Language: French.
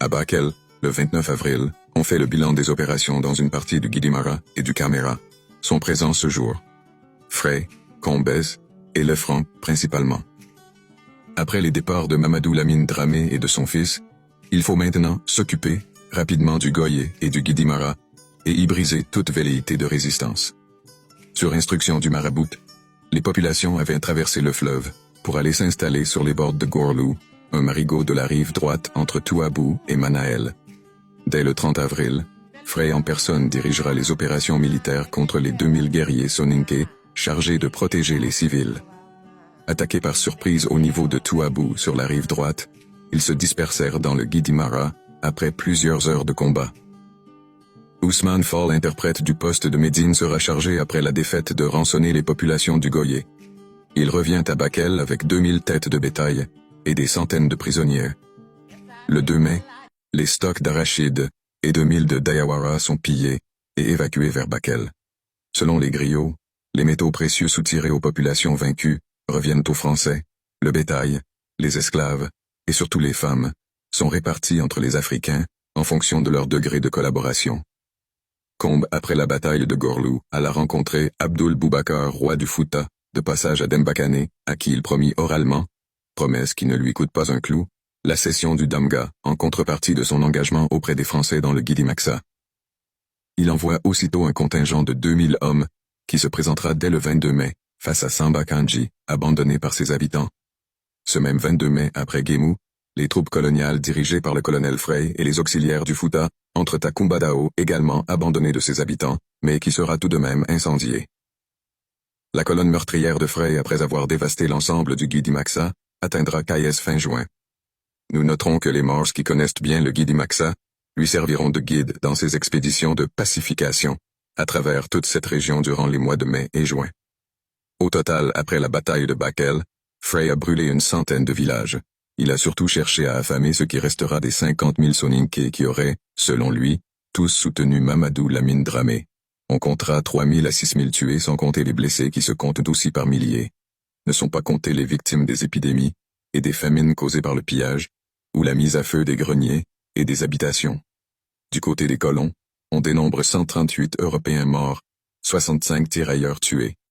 À Bakel, le 29 avril, on fait le bilan des opérations dans une partie du Guidimara et du Camera. Sont présents ce jour Frey, Combes et Lefranc principalement. Après les départs de Mamadou Lamine Dramé et de son fils, il faut maintenant s'occuper rapidement du Goyé et du Guidimara et y briser toute velléité de résistance. Sur instruction du marabout, les populations avaient traversé le fleuve pour aller s'installer sur les bords de Gorlou, un marigot de la rive droite entre Touabou et Manaël. Dès le 30 avril, Frey en personne dirigera les opérations militaires contre les 2000 guerriers soninké chargés de protéger les civils. Attaqués par surprise au niveau de Touabou sur la rive droite, ils se dispersèrent dans le Guidimara après plusieurs heures de combat. Ousmane Fall, interprète du poste de Médine, sera chargé après la défaite de rançonner les populations du Goyé. Il revient à Bakel avec 2000 têtes de bétail et des centaines de prisonniers. Le 2 mai, les stocks d'arachides et de mil de Dayawara sont pillés et évacués vers Bakel. Selon les griots, les métaux précieux soutirés aux populations vaincues reviennent aux Français, le bétail, les esclaves, et surtout les femmes, sont répartis entre les Africains en fonction de leur degré de collaboration. Combes, après la bataille de Gorlou, alla rencontrer Abdoul Boubacar, roi du Fouta, de passage à Dembakane, à qui il promit oralement, promesse qui ne lui coûte pas un clou, la cession du Damga en contrepartie de son engagement auprès des Français dans le Guidimaxa. Il envoie aussitôt un contingent de 2000 hommes, qui se présentera dès le 22 mai, face à Samba Kandji, abandonné par ses habitants. Ce même 22 mai, après Guémou, les troupes coloniales dirigées par le colonel Frey et les auxiliaires du Fouta entrent à Kumbadao, également abandonné de ses habitants, mais qui sera tout de même incendié. La colonne meurtrière de Frey, après avoir dévasté l'ensemble du Guidimaxa, atteindra Kayes fin juin. Nous noterons que les Morses qui connaissent bien le Guidimaxa lui serviront de guide dans ses expéditions de pacification à travers toute cette région durant les mois de mai et juin. Au total, après la bataille de Bakel, Frey a brûlé une centaine de villages. Il a surtout cherché à affamer ce qui restera des 50 000 Soninké qui auraient, selon lui, tous soutenu Mamadou Lamine Dramé. On comptera 3 000 à 6 000 tués sans compter les blessés qui se comptent aussi par milliers. Ne sont pas comptés les victimes des épidémies et des famines causées par le pillage, ou la mise à feu des greniers et des habitations. Du côté des colons, on dénombre 138 Européens morts, 65 tirailleurs tués.